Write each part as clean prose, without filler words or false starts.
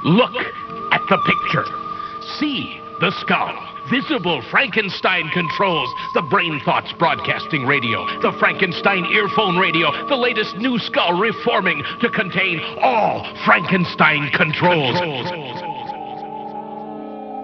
Look at the picture. See the skull. Visible Frankenstein controls. The Brain Thoughts broadcasting radio. The Frankenstein earphone radio. The latest new skull reforming to contain all Frankenstein controls.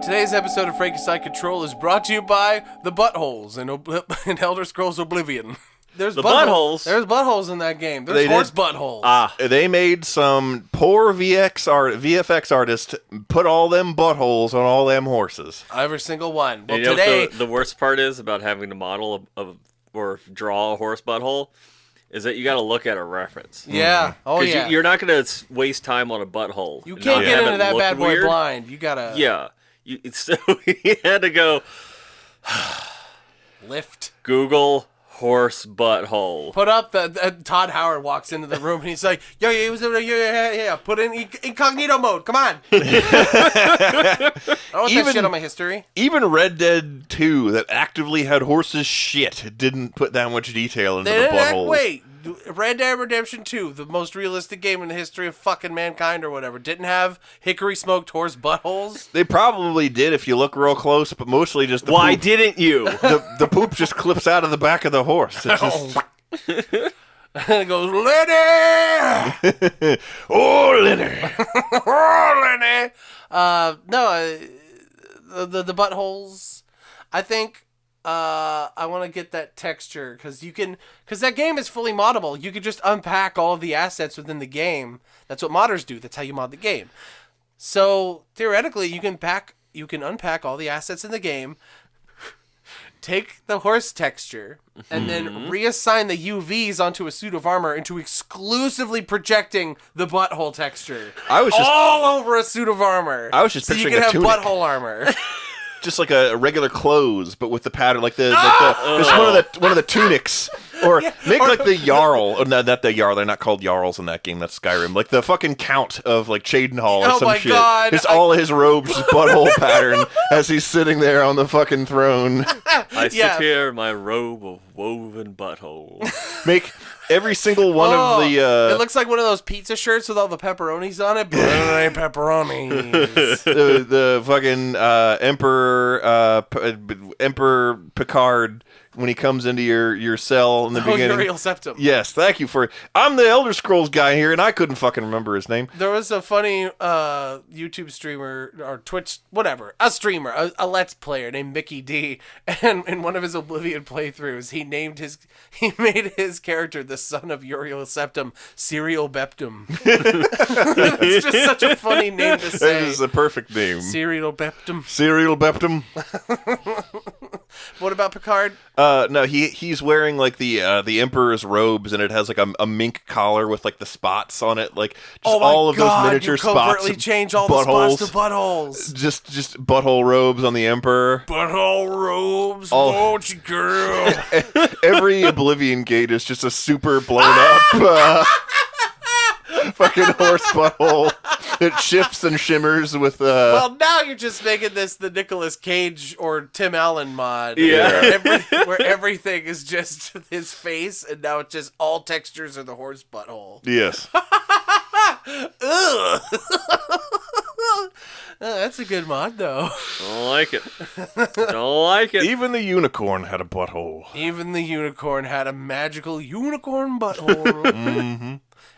Today's episode of Frankenstein Control is brought to you by the Buttholes in Elder Scrolls Oblivion. There's Buttholes? There's buttholes in that game. There's horse buttholes. They made some poor VFX artist put all them buttholes on all them horses. Every single one. Well, you know today... what the worst part is about having to model or draw a horse butthole? Is that you got to look at a reference. Yeah. Oh, yeah. You're not going to waste time on a butthole. You can't get into that bad boy blind. You got to... Yeah. So you had to go... Lift. Google... horse butthole. Put up Todd Howard walks into the room and he's like, yo, put in incognito mode. Come on. I don't want that shit on my history. Even Red Dead 2 that actively had horses shit didn't put that much detail into the buttholes. Wait, Red Dead Redemption 2, the most realistic game in the history of fucking mankind or whatever, didn't have hickory smoked horse buttholes? They probably did if you look real close, but mostly just the Why poop. didn't you? The poop just clips out of the back of the horse. It's just... And it goes, Lenny! Oh, Lenny! Oh, Lenny! The buttholes, I think... I want to get that texture because that game is fully moddable. You could just unpack all of the assets within the game. That's what modders do. That's how you mod the game. So theoretically, you can unpack all the assets in the game, take the horse texture, and then reassign the UVs onto a suit of armor into exclusively projecting the butthole texture. All over a suit of armor. I was just so picturing you can have tunic. butthole armor. Just like a regular clothes, but with the pattern, like just one of the tunics, or make like the Jarl. Oh, no, not the Jarl. They're not called Jarls in that game. That's Skyrim. Like the fucking Count of like Cheydinhall or some shit. God. It's all his robes, just butthole pattern as he's sitting there on the fucking throne. I sit here in my robe of woven butthole. Make every single one of the... It looks like one of those pizza shirts with all the pepperonis on it, but it ain't pepperonis. the fucking Emperor Picard, when he comes into your cell in the beginning. Uriel Septum. Yes, thank you for... I'm the Elder Scrolls guy here, and I couldn't fucking remember his name. There was a funny YouTube streamer, or Twitch, whatever, a streamer, a Let's Player named Mickey D, and in one of his Oblivion playthroughs, he made his character the son of Uriel Septum, Serial Beptum. It's just such a funny name to say. That is a perfect name. Serial Beptum. Serial Beptum. What about Picard? No, he's wearing like the Emperor's robes, and it has like a mink collar with like the spots on it, like just all of those miniature spots. You covertly change all the spots to buttholes. Just butthole robes on the Emperor. Butthole robes, won't you, girl? Every Oblivion gate is just a super blown up fucking horse butthole. It shifts and shimmers with... Well, now you're just making this the Nicolas Cage or Tim Allen mod. Yeah. Where everything is just his face, and now it's just all textures are the horse butthole. Yes. Ugh. That's a good mod, though. Don't like it. Don't like it. Even the unicorn had a butthole. Even the unicorn had a magical unicorn butthole. Mm-hmm.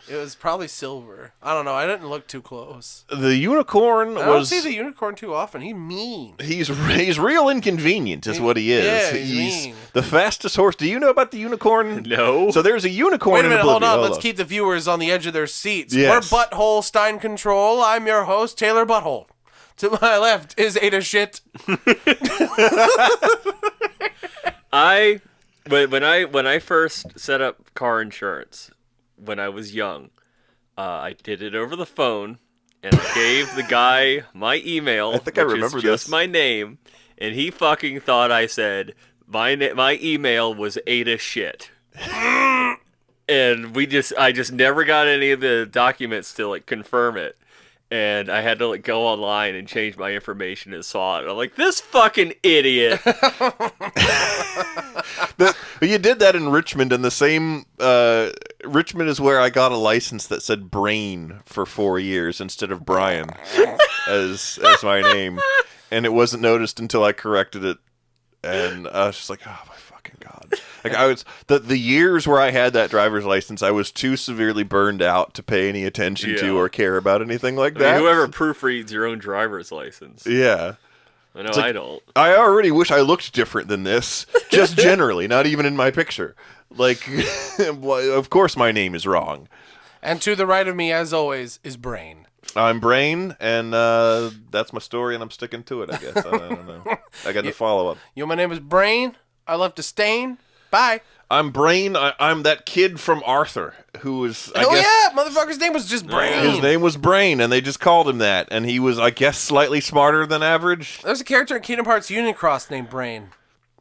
It was probably silver. I don't know. I didn't look too close. The unicorn I don't see the unicorn too often. He's mean. He's real inconvenient is what he is. Yeah, he's mean. The fastest horse. Do you know about the unicorn? No. So there's a unicorn Wait a minute, in hold Oblivion. on. Let's keep the viewers on the edge of their seats. Yes. We're Butthole Stein Control. I'm your host, Taylor Butthole. To my left is Ada Shit. When I first set up car insurance when I was young, I did it over the phone, and I gave the guy my email, I think I remember which is just this. my name, and he fucking thought I said my email was Ada Shit. And I just never got any of the documents to like confirm it. and I had to like go online and change my information and saw it. I'm like, this fucking idiot. But you did that in Richmond, and the same Richmond is where I got a license that said Brain for 4 years instead of Brian as my name, and it wasn't noticed until I corrected it, and I was just like, oh my fucking god! Like I was the years where I had that driver's license, I was too severely burned out to pay any attention to or care about anything like that. I mean, whoever proofreads your own driver's liceence. Yeah. I know, Like, I don't. I already wish I looked different than this, just generally, not even in my picture. Like, of course my name is wrong. And to the right of me, as always, is Brain. I'm Brain, and that's my story, and I'm sticking to it, I guess. I don't know. I got to follow up. My name is Brain. I left a stain. Bye. I'm Brain. I'm that kid from Arthur who was, I guess... yeah, motherfucker's name was just Brain. His name was Brain, and they just called him that, and he was, I guess, slightly smarter than average. There's a character in Kingdom Hearts Unicross named Brain.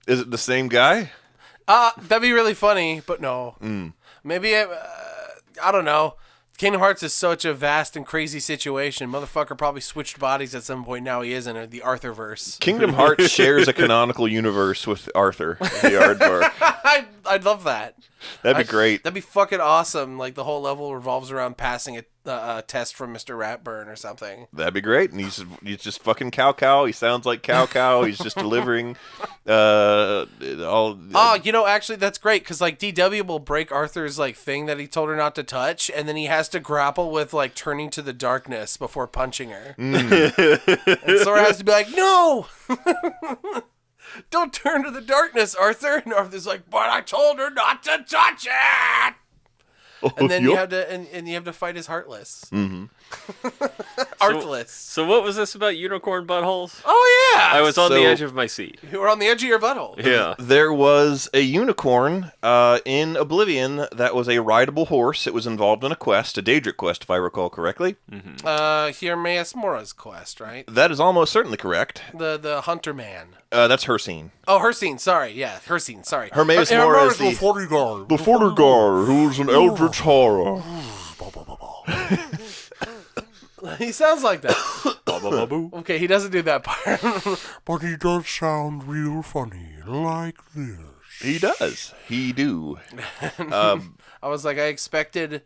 Is it the same guy? That'd be really funny, but no. Maybe, I don't know. Kingdom Hearts is such a vast and crazy situation. Motherfucker probably switched bodies at some point. Now he is in the Arthurverse. Kingdom Hearts shares a canonical universe with Arthur, the Aardvark. I'd love that. That'd be great. That'd be fucking awesome. Like the whole level revolves around passing a test from Mr. Ratburn or something. That'd be great. And he's just fucking Cow. He sounds like Cow. He's just delivering all. Actually, that's great because like DW will break Arthur's like thing that he told her not to touch, and then he has to grapple with like turning to the darkness before punching her. And Sora has to be like, no. Don't turn to the darkness, Arthur. And Arthur's like, but I told her not to touch it. And then you have to fight his Heartless. Mm-hmm. Artless. So what was this about unicorn buttholes? Oh yeah. I was on the edge of my seat. You were on the edge of your butthole. Yeah. There was a unicorn in Oblivion that was a rideable horse. It was involved in a quest, a Daedric quest, if I recall correctly. Mm-hmm. Hermaeus Mora's quest, right? That is almost certainly correct. The Hunter Man. That's Hircine. Oh, Hircine. Sorry. Yeah, Hircine. Sorry. Hermaeus Mora is the bodyguard. The bodyguard who's an eldritch horror. He sounds like that. Okay, he doesn't do that part. But he does sound real funny, like this. He does. He do. I was like, I expected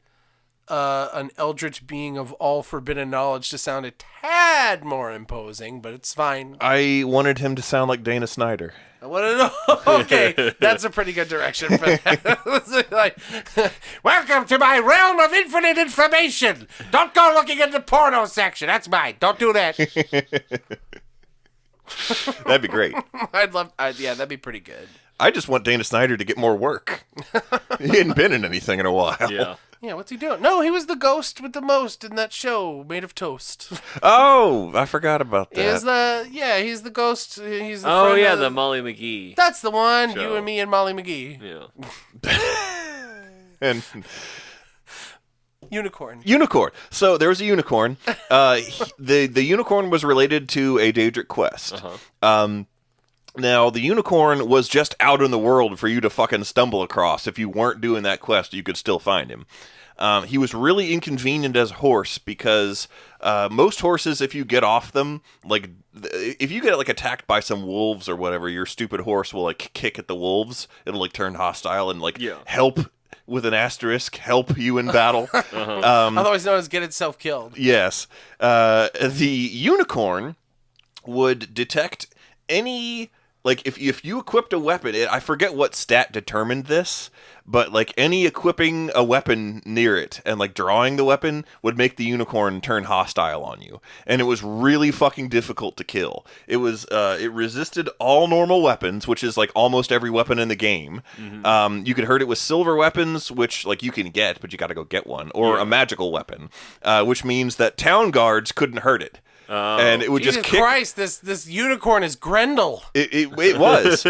an eldritch being of all forbidden knowledge to sound a tad more imposing, but it's fine. I wanted him to sound like Dana Snyder. I want to know. Okay, that's a pretty good direction for that. Like, welcome to my realm of infinite information. Don't go looking in the porno section. That's mine. Don't do that. That'd be great. Yeah, that'd be pretty good. I just want Dana Snyder to get more work. He hadn't been in anything in a while. Yeah. Yeah, what's he doing? No, he was the ghost with the most in that show, Made of Toast. Oh, I forgot about that. He's the ghost. He's the friend of the Molly McGee. That's the one. Show. You and me and Molly McGee. Yeah. And Unicorn. So there was a unicorn. The unicorn was related to a Daedric quest. Uh-huh. Now, the unicorn was just out in the world for you to fucking stumble across. If you weren't doing that quest, you could still find him. He was really inconvenient as a horse because most horses, if you get off them, like if you get like attacked by some wolves or whatever, your stupid horse will like kick at the wolves. It'll like turn hostile and like help with an asterisk, help you in battle. Uh-huh. Otherwise known as get itself killed. Yes. The unicorn would detect any... Like, if you equipped a weapon, I forget what stat determined this, but, like, any equipping a weapon near it and, like, drawing the weapon would make the unicorn turn hostile on you. And it was really fucking difficult to kill. It was, it resisted all normal weapons, which is, like, almost every weapon in the game. Mm-hmm. You could hurt it with silver weapons, which, like, you can get, but you gotta go get one, or a magical weapon, which means that town guards couldn't hurt it. and it would Jesus just kick. Christ, this unicorn is Grendel. It was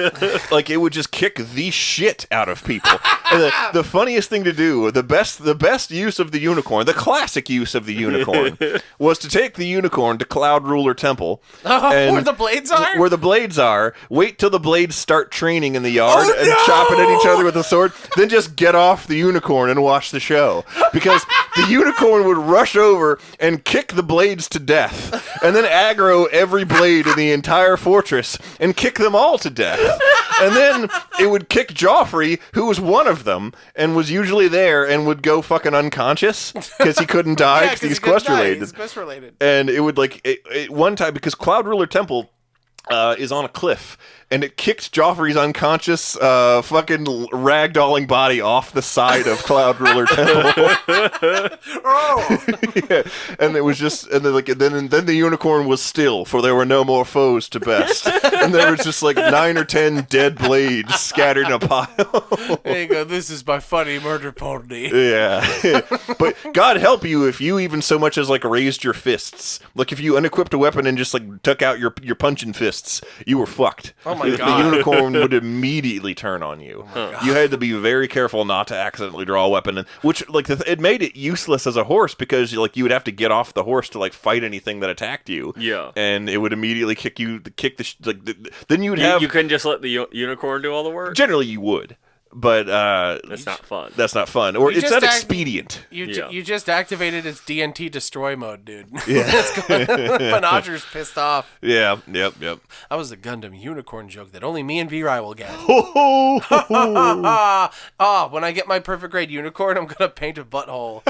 like it would just kick the shit out of people. And the funniest thing to do, the best use of the unicorn, the classic use of the unicorn, was to take the unicorn to Cloud Ruler Temple, and where the blades are. Where the blades are. Wait till the blades start training in the yard and chopping at each other with a sword. Then just get off the unicorn and watch the show, because the unicorn would rush over and kick the blades to death, and then aggro every blade in the entire fortress and kick them all to death. And then it would kick Joffrey, who was one of them, and was usually there, and would go fucking unconscious because he couldn't die because he's quest related. He's quest related. And it would one time, because Cloud Ruler Temple is on a cliff, and it kicked Joffrey's unconscious fucking ragdolling body off the side of Cloud Ruler Temple. Yeah. And it was just, and then the unicorn was still, for there were no more foes to best. And there was just like 9 or 10 dead blades scattered in a pile. There you go. This is my funny murder pony. Yeah. But God help you if you even so much as like raised your fists. Like if you unequipped a weapon and just like took out your punching fists, you were fucked. Oh my The God. unicorn would immediately turn on you. You had to be very careful not to accidentally draw a weapon, which like it made it useless as a horse, because like you would have to get off the horse to like fight anything that attacked you. Yeah. And it would immediately kick then you would You couldn't just let the unicorn do all the work? Generally you would. But that's not fun. That's not fun. Or it's not expedient. You just activated its DNT destroy mode, dude. Yeah. Panadger's pissed off. Yeah. Yep. That was a Gundam unicorn joke that only me and V-Rai will get. When I get my perfect grade unicorn, I'm gonna paint a butthole.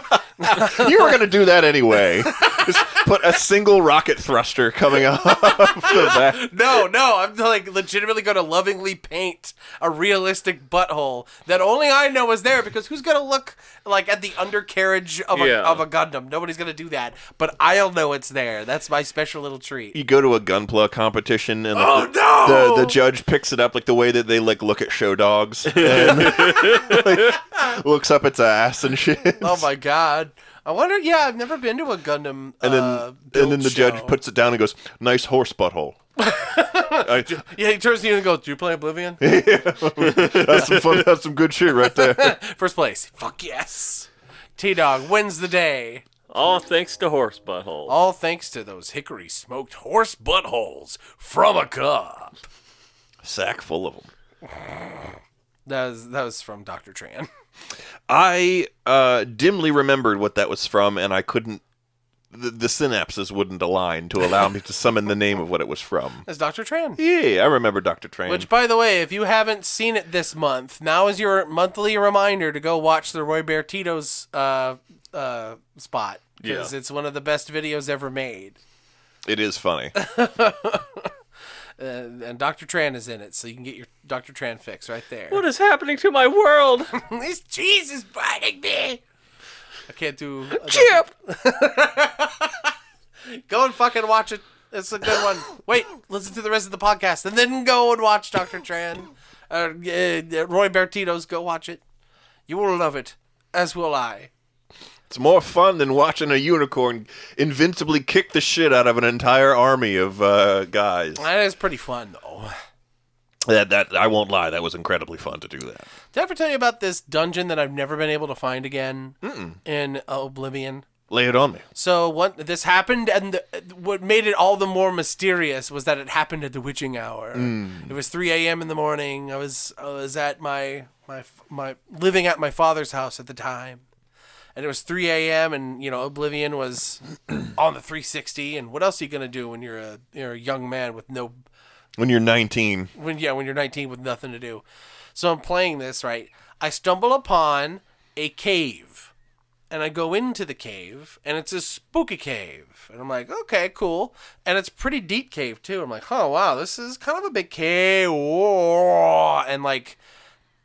You were gonna do that anyway. Just put a single rocket thruster coming off the back. No, I'm like legitimately gonna lovingly paint a realistic butthole that only I know is there, because who's gonna look like at the undercarriage of a Gundam? Nobody's gonna do that, but I'll know it's there. That's my special little treat. You go to a gunpla competition and the judge picks it up like the way that they like look at show dogs and like, looks up its ass and shit. Oh my God. I wonder. Yeah, I've never been to a Gundam. And then the judge puts it down and goes, "Nice horse butthole." Yeah, he turns to you and goes, "Do you play Oblivion?" That's some fun. That's some good shit right there. First place. Fuck yes. T-Dog wins the day. All thanks to horse buttholes. All thanks to those hickory smoked horse buttholes from a cup. Sack full of them. That was from Dr. Tran. I dimly remembered what that was from, and I couldn't. The synapses wouldn't align to allow me to summon the name of what it was from. That's Dr. Tran. Yeah, I remember Dr. Tran. Which, by the way, if you haven't seen it this month, now is your monthly reminder to go watch the Roy Bear Tito's spot. Because it's one of the best videos ever made. It is funny. And Dr. Tran is in it, so you can get your Dr. Tran fix right there. What is happening to my world? This cheese is biting me. I can't do... Chip! Go and fucking watch it. It's a good one. Wait, listen to the rest of the podcast, and then go and watch Dr. Tran. Roy Bertito's, go watch it. You will love it, as will I. It's more fun than watching a unicorn invincibly kick the shit out of an entire army of guys. That is pretty fun, though. That I won't lie, that was incredibly fun to do that. Did I ever tell you about this dungeon that I've never been able to find again in Oblivion? Lay it on me. So this happened, and what made it all the more mysterious was that it happened at the witching hour. It was 3 a.m. in the morning. I was at my living at my father's house at the time. And it was 3 a.m. and, Oblivion was on the 360. And what else are you going to do when you're a young man with no... When you're 19. When you're 19 with nothing to do. So I'm playing this, right? I stumble upon a cave. And I go into the cave, and it's a spooky cave. And I'm like, okay, cool. And it's a pretty deep cave, too. I'm like, oh, wow, this is kind of a big cave. Whoa. And, like...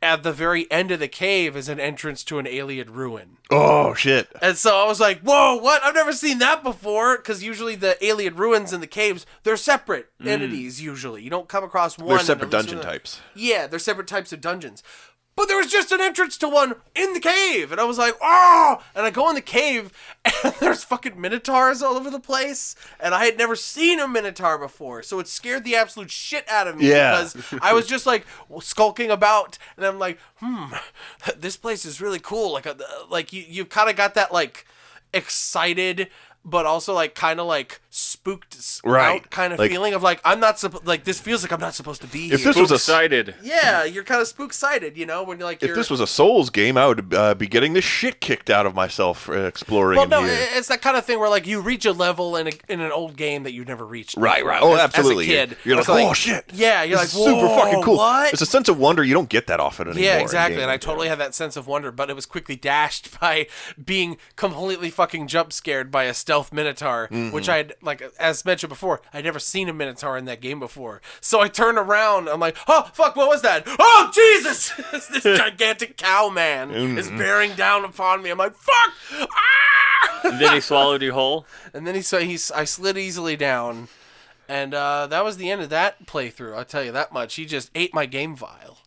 At the very end of the cave is an entrance to an alien ruin. Oh, shit. And so I was like, whoa, what? I've never seen that before. Because usually the alien ruins and the caves, they're separate entities, usually. You don't come across one. They're separate dungeon types. Yeah, they're separate types of dungeons. but there was just an entrance to one in the cave. And I was like, oh! And I go in the cave, and there's fucking minotaurs all over the place. And I had never seen a minotaur before. So it scared the absolute shit out of me. Yeah. Because I was just like skulking about. And I'm like, this place is really cool. Like you kind of got that like excited, but also like kind of like spooked out kind of like, feeling of like I'm not like this feels like I'm not supposed to be here. If this was excited, yeah, you're kind of spook-sided, you know, when you're like. If this was a Souls game, I would be getting the shit kicked out of myself exploring. Well, no, here. it's that kind of thing where like you reach a level in an old game that you never reached. Right, before. right. Oh, absolutely. As a kid, You're like, oh shit. Yeah, you're like, this is super fucking cool. What? It's a sense of wonder you don't get that often anymore. Yeah, exactly. And I totally had that sense of wonder, but it was quickly dashed by being completely fucking jump scared by a stealth minotaur, which I'd like, as mentioned before, I'd never seen a minotaur in that game before. So I turn around, I'm like, oh fuck, what was that? Oh Jesus! This gigantic cow man is bearing down upon me. I'm like, fuck! Ah! And then he swallowed you whole. And then I slid easily down, and that was the end of that playthrough. I'll tell you that much. He just ate my game file.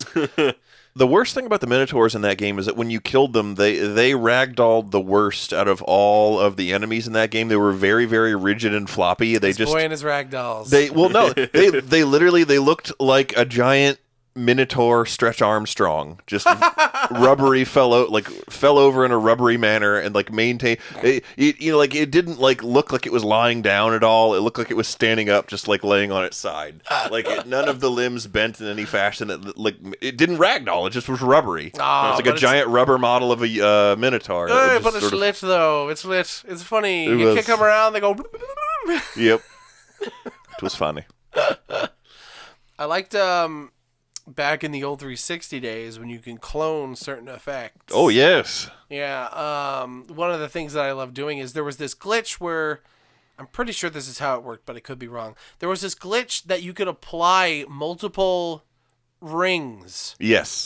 The worst thing about the Minotaurs in that game is that when you killed them, they ragdolled the worst out of all of the enemies in that game. They were very, very rigid and floppy. This boy and his ragdolls. They literally looked like a giant Minotaur Stretch Armstrong, just rubbery fell over in a rubbery manner and like maintain like it didn't like look like it was lying down at all. It looked like it was standing up, just like laying on its side. None of the limbs bent in any fashion. It didn't ragdoll. It just was rubbery. Oh, it's like a giant rubber model of a Minotaur. But it's lit though. It's lit. It's funny. You kick them around, they go. Yep. It was funny. I liked back in the old 360 days when you can clone certain effects. Oh yes. Yeah. One of the things that I love doing is there was this glitch where I'm pretty sure this is how it worked, but I could be wrong. There was this glitch that you could apply multiple rings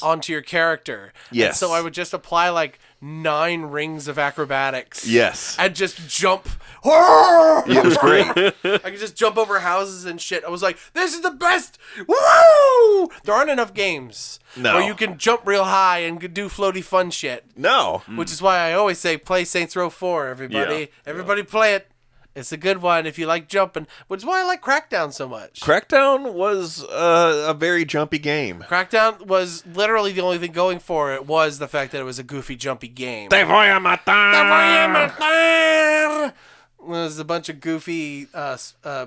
onto your character. Yes. And so I would just apply like 9 rings of acrobatics. Yes. And just jump. It was great. I could just jump over houses and shit. I was like, this is the best. Woo! There aren't enough games where you can jump real high and do floaty fun shit. No. Which is why I always say play Saints Row 4, everybody. Yeah. Everybody play it. It's a good one if you like jumping, which is why I like Crackdown so much. Crackdown was a very jumpy game. Crackdown was literally the only thing going for it was the fact that it was a goofy, jumpy game. Te voy a matar! Te voy a matar! There's a bunch of goofy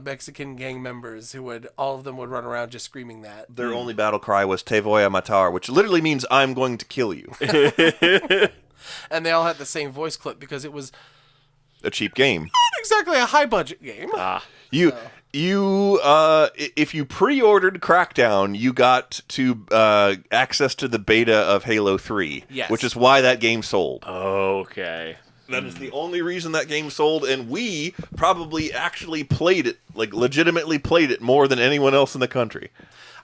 Mexican gang members who all of them would run around just screaming that. Their only battle cry was Te voy a matar, which literally means I'm going to kill you. And they all had the same voice clip because it was a cheap game. not exactly a high budget game. If you pre-ordered Crackdown, you got to access to the beta of Halo 3, which is why that game sold. Okay. That is the only reason that game sold, and we probably actually played it, like legitimately played it more than anyone else in the country.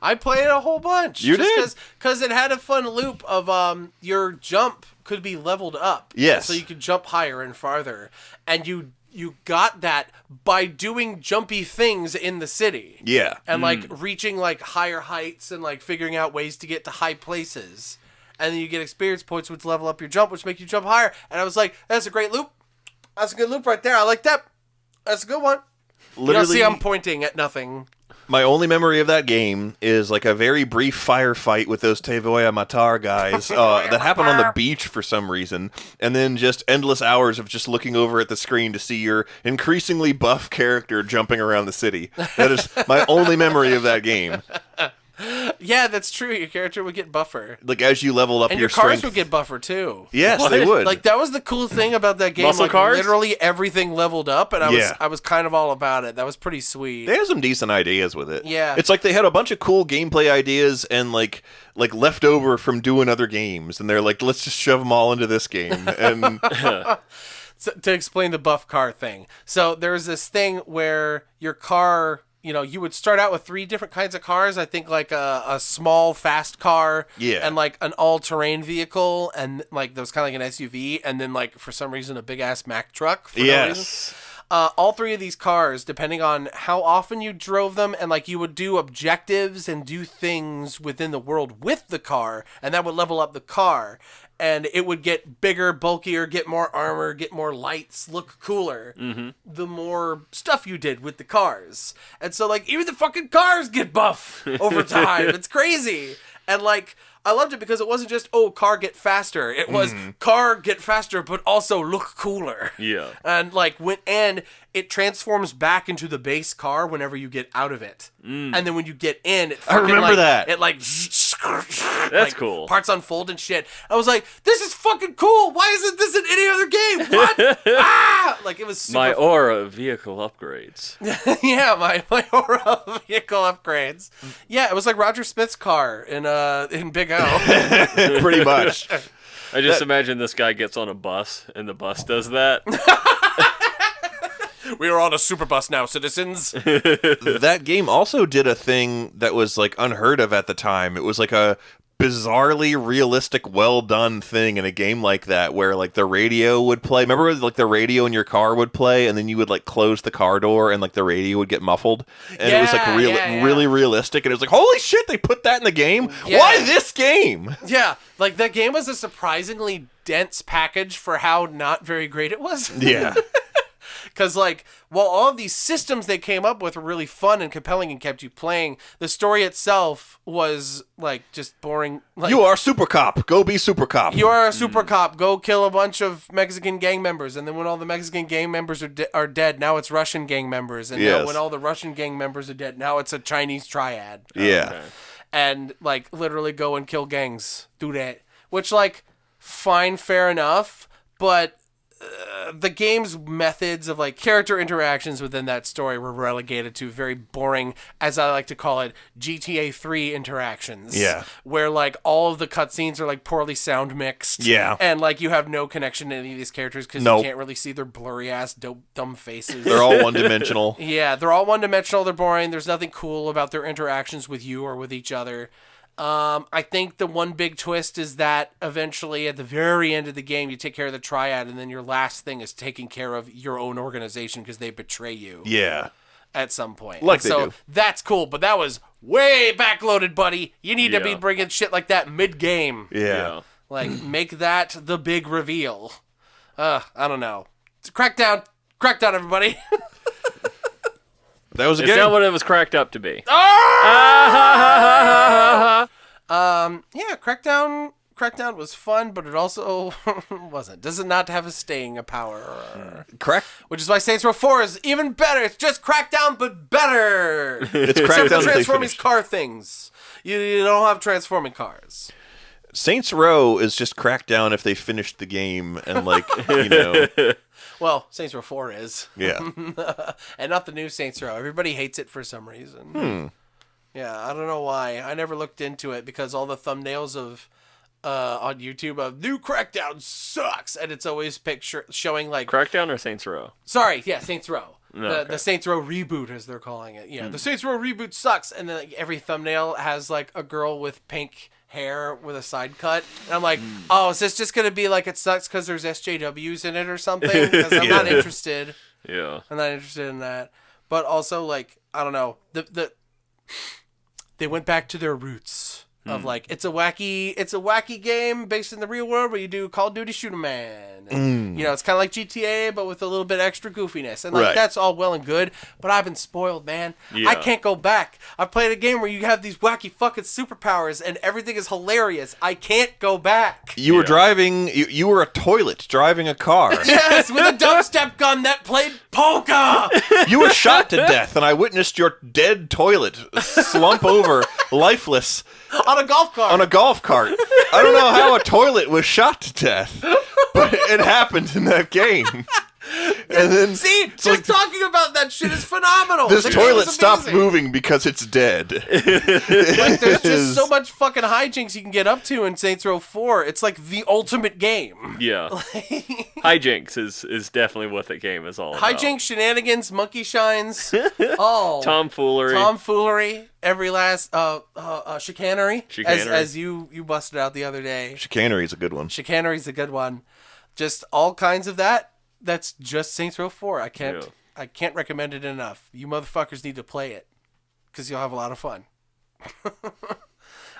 I played it a whole bunch. You did? Because it had a fun loop of your jump could be leveled up. Yes. So you could jump higher and farther. And you got that by doing jumpy things in the city. Yeah. And like reaching like higher heights and like figuring out ways to get to high places. And then you get experience points which level up your jump, which make you jump higher. And I was like, that's a great loop. That's a good loop right there. I like that. That's a good one. Literally, you see I'm pointing at nothing. My only memory of that game is like a very brief firefight with those Te voy a matar guys that happened on the beach for some reason, and then just endless hours of just looking over at the screen to see your increasingly buff character jumping around the city. That is my only memory of that game. Yeah, that's true. Your character would get buffer. Like as you level up and your cars strength. would get buffer too. Yes, they would. Like that was the cool thing about that game. Muscle like cars? literally everything leveled up, and I was kind of all about it. That was pretty sweet. They had some decent ideas with it. Yeah. It's like they had a bunch of cool gameplay ideas and like left over from doing other games, and they're like, let's just shove them all into this game. And So, to explain the buff car thing, so there was this thing where your car, you would start out with 3 different kinds of cars. I think like a small fast car, and like an all-terrain vehicle, and like that was kind of like an SUV, and then like for some reason a big ass Mack truck. For no reason. all three of these cars, depending on how often you drove them, and like you would do objectives and do things within the world with the car, and that would level up the car. And it would get bigger, bulkier, get more armor, get more lights, look cooler. The more stuff you did with the cars. And so, like, even the fucking cars get buff over time. It's crazy. And, like, I loved it because it wasn't just, car get faster. It was car get faster, but also look cooler. Yeah. And, like, and it transforms back into the base car whenever you get out of it. And then when you get in, it fucking, remember that. It, like... That's cool. Parts unfold and shit. I was like, this is fucking cool. Why isn't this in any other game? What? Like, it was super My aura vehicle upgrades. yeah, my aura vehicle upgrades. Yeah, it was like Roger Smith's car in Big O. Pretty much. I just imagine this guy gets on a bus, and the bus does that. We are on a super bus now, citizens. That game also did a thing that was like unheard of at the time. It was like a bizarrely realistic, well done thing in a game like that, where like the radio would play. Remember, like the radio in your car would play, and then you would like close the car door, and like the radio would get muffled, and it was like really realistic. And it was like, holy shit, they put that in the game. Yeah. Why this game? Yeah, like that game was a surprisingly dense package for how not very great it was. Yeah. Because, like, while all of these systems they came up with were really fun and compelling and kept you playing, the story itself was, like, just boring. Like, You are Super Cop. Go be Super Cop. you are a super cop. Go kill a bunch of Mexican gang members. And then when all the Mexican gang members are dead, now it's Russian gang members. And now Yes. when all the Russian gang members are dead, now it's a Chinese triad. Yeah. Okay. And, like, literally go and kill gangs. Do that. Which, like, fine, fair enough. But the game's methods of like character interactions within that story were relegated to very boring, as I like to call it, GTA 3 interactions. Yeah. Where like all of the cutscenes are like poorly sound mixed. Yeah. And like you have no connection to any of these characters because Nope. you can't really see their blurry ass dumb faces. They're all one-dimensional. Yeah, they're all one-dimensional. They're boring. There's nothing cool about their interactions with you or with each other. I think the one big twist is that eventually at the very end of the game, you take care of the triad, and then your last thing is taking care of your own organization because they betray you Yeah. at some point. Like And they so do. that's cool, but that was way backloaded, buddy. You need to be Yeah. bringing shit like that mid-game. Yeah. Like, make that the big reveal. I don't know. Crackdown, everybody. That was a It's game. not what it was cracked up to be. Yeah, Crackdown was fun, but it also wasn't. Does it not have a staying power? Correct. Which is why Saints Row 4 is even better. It's just Crackdown, but better. It's Except for Crackdown the that they transforming finished. car things. You don't have transforming cars. Saints Row is just Crackdown if they finished the game and like, you know, Well, Saints Row 4 is. yeah. And not the new Saints Row. Everybody hates it for some reason. Yeah, I don't know why. I never looked into it because all the thumbnails of on YouTube of new Crackdown sucks, and it's always showing like Crackdown or Saints Row? Sorry, yeah, Saints Row. Okay. The Saints Row reboot, as they're calling it. Yeah, the Saints Row reboot sucks, and then like, every thumbnail has like a girl with pink hair with a side cut, and I'm like, oh, is this just gonna be like it sucks because there's SJWs in it or something? Because I'm not interested. Yeah. I'm not interested in that. But also, like, I don't know, they went back to their roots of like it's a wacky game based in the real world where you do Call of Duty Shoot 'em Man. And, you know, it's kind of like GTA but with a little bit extra goofiness, and like Right. that's all well and good. But I've been spoiled, man. Yeah. I can't go back. I've played a game where you have these wacky fucking superpowers and everything is hilarious. I can't go back. You were driving, you were a toilet driving a car. Yes, with a dubstep gun that played polka. You were shot to death, and I witnessed your dead toilet slump over, lifeless, On a golf cart. on a golf cart. I don't know how a toilet was shot to death, but it happened in that game. And then See, just talking about that shit is phenomenal. this The game toilet is stopped amazing. moving because it's dead. Like, there's just so much fucking hijinks you can get up to in Saints Row 4. It's like the ultimate game. Yeah. Hijinks is definitely what the game is all about. Hijinks, shenanigans, monkey shines, all Tomfoolery. every last chicanery, Chicanery. as you busted out the other day. Chicanery is a good one. Chicanery's a good one. Just all kinds of that. That's just Saints Row 4. I can't. Yeah. I can't recommend it enough. You motherfuckers need to play it because you'll have a lot of fun.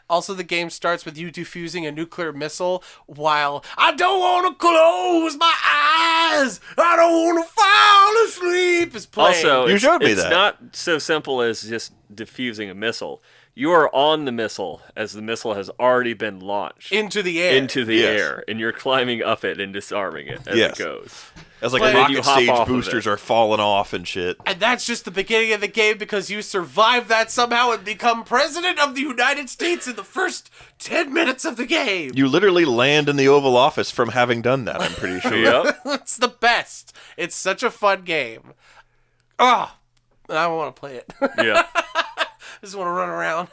Also, the game starts with you defusing a nuclear missile while I don't want to close my eyes. I don't want to fall asleep. Is playing. Also, You showed me it's that. not so simple as just defusing a missile. You are on the missile as the missile has already been launched into the air. Yes. air, and you're climbing up it and disarming it as Yes. it goes. As like And then you rocket hop stage off of boosters it. are falling off and shit. And that's just the beginning of the game because you survive that somehow and become president of the United States in the first 10 minutes of the game. You literally land in the Oval Office from having done that, I'm pretty sure. Yep. It's the best. It's such a fun game. Oh, I want to play it. Yeah. I just want to run around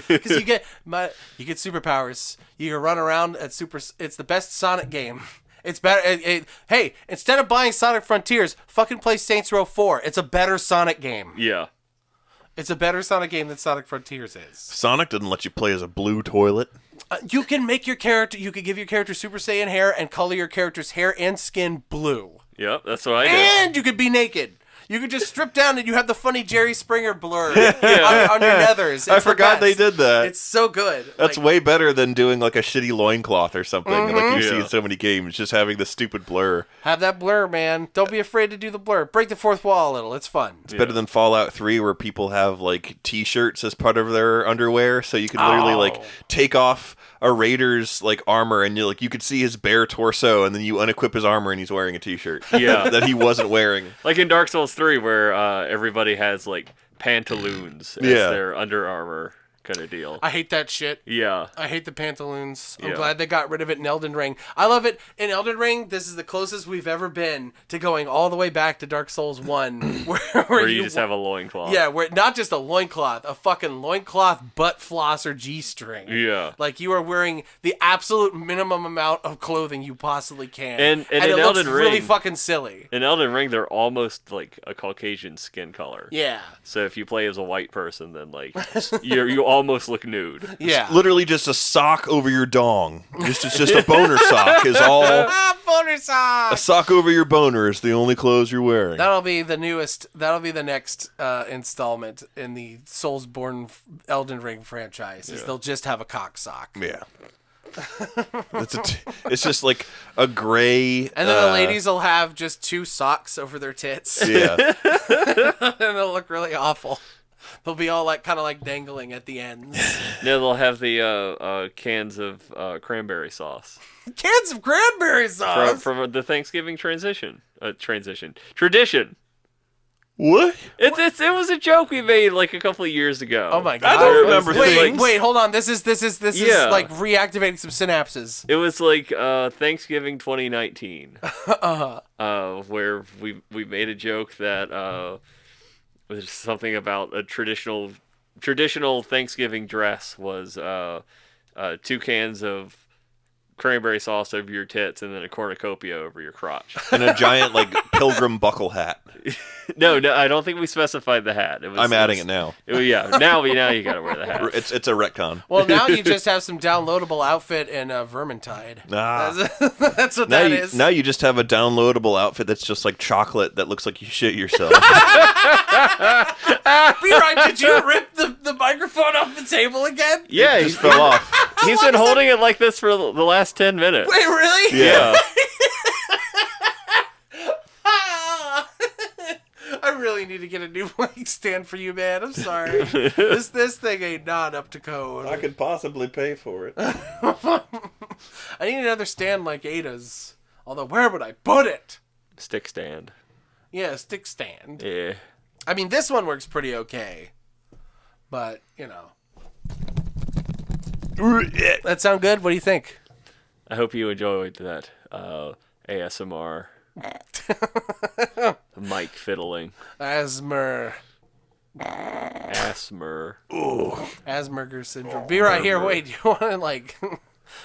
because you get superpowers. You can run around at super. It's the best Sonic game. It's better. Hey, instead of buying Sonic Frontiers, fucking play Saints Row 4. It's a better Sonic game. Yeah. It's a better Sonic game than Sonic Frontiers is. Sonic didn't let you play as a blue toilet. You can make your character. You can give your character Super Saiyan hair and color your character's hair and skin blue. Yep. That's what I did. And you could be naked. You could just strip down and you have the funny Jerry Springer blur on your nethers. I It's the forgot they best. did that. It's so good. That's Like, way better than doing like a shitty loincloth or something like you see Yeah. in so many games, just having the stupid blur. have that blur, man. Don't be afraid to do the blur. Break the fourth wall a little. It's fun. It's better than Fallout 3 where people have like t-shirts as part of their underwear, so you can literally like take off a raider's like armor and you could see his bare torso and then you unequip his armor and he's wearing a t-shirt. Yeah. that he wasn't wearing. Like in Dark Souls 3, where everybody has like pantaloons as Yeah. their under armor kind of deal. I hate that shit. Yeah. I hate the pantaloons. I'm Yeah. glad they got rid of it in Elden Ring. I love it. In Elden Ring, this is the closest we've ever been to going all the way back to Dark Souls 1. Where you just have a loincloth. Yeah, where not just a loincloth, a fucking loincloth, butt floss, or G-string. Yeah. Like you are wearing the absolute minimum amount of clothing you possibly can. And in it looks Elden really Ring- fucking silly. In Elden Ring, they're almost like a Caucasian skin color. Yeah. So if you play as a white person, then like you almost look nude. Yeah. Literally just a sock over your dong. It's just a boner sock is all. Boner sock! A sock over your boner is the only clothes you're wearing. That'll be the newest. That'll be the next installment in the Soulsborne Elden Ring franchise. Is they'll just have a cock sock, Yeah. It's just like a gray. and then the ladies will have just two socks over their tits, Yeah. and it'll look really awful. They'll be all like kind of like dangling at the ends. Now they'll have the cans of cranberry sauce Cans of cranberry sauce. from the Thanksgiving tradition. What? It was a joke we made like a couple of years ago. Oh my god! I don't remember Wait, things. wait, hold on. This is Yeah. like reactivating some synapses. It was like Thanksgiving 2019, where we made a joke that was something about a traditional Thanksgiving dress was 2 cans of cranberry sauce over your tits and then a cornucopia over your crotch. And a giant like pilgrim buckle hat. No, I don't think we specified the hat. I'm adding it now. Now you gotta wear the hat. It's a retcon. Well, now you just have some downloadable outfit and Vermintide. Ah. That's what Now that you, is. now you just have a downloadable outfit that's just like chocolate that looks like you shit yourself. Be right. Did you rip the microphone off the table again? Yeah, It just fell off. he's been holding it like this for the last 10 minutes. Wait, really? Yeah. I really need to get a new mic stand for you, man. I'm sorry. This thing ain't not up to code. I could possibly pay for it. I need another stand like Ada's. Although, where would I put it? Stick stand. Yeah, a stick stand. Yeah. I mean, this one works pretty okay. But, you know. That sound good? What do you think? I hope you enjoyed that ASMR. Mic fiddling. Asthma. Asperger's syndrome. Be right here. Wait, do you want to, like...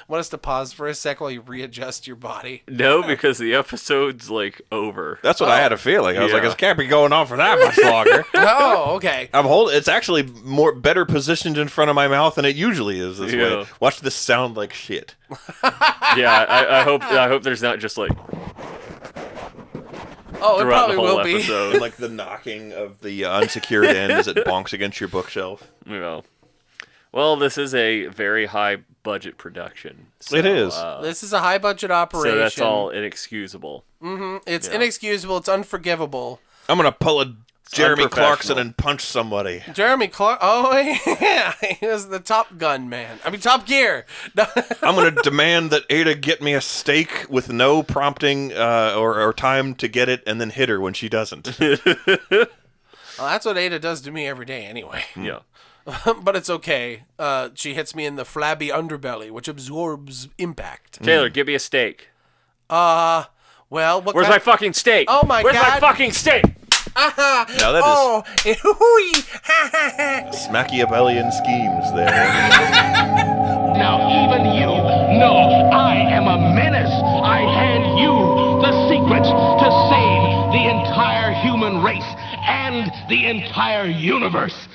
want us to pause for a sec while you readjust your body? No, because the episode's like over. That's what I had a feeling. I was like, Yeah. it can't be going on for that much longer. Oh, okay. I'm holding. It's actually better positioned in front of my mouth than it usually is this Yeah. way. Watch this sound like shit. Yeah, I hope there's not just like Oh, it throughout probably the whole will be. episode. And like the knocking of the unsecured end as it bonks against your bookshelf. You know. Well, this is a very high budget production. So, It is. This is a high budget operation. So that's all inexcusable. It's inexcusable. It's unforgivable. I'm gonna pull a Jeremy unprofessional. Clarkson and punch somebody. Jeremy Clark. Oh yeah, he was the Top Gun man. I mean Top Gear. I'm gonna demand that Ada get me a steak with no prompting or time to get it, and then hit her when she doesn't. Well, that's what Ada does to me every day anyway. Yeah. But it's okay. She hits me in the flabby underbelly, which absorbs impact. Taylor, give me a steak. Well, what Where's kind my fucking steak? Oh, my Where's my God. fucking steak? Now that is Machiavellian schemes there. Now even you know I am a menace. I hand you the secrets to save the entire human race and the entire universe.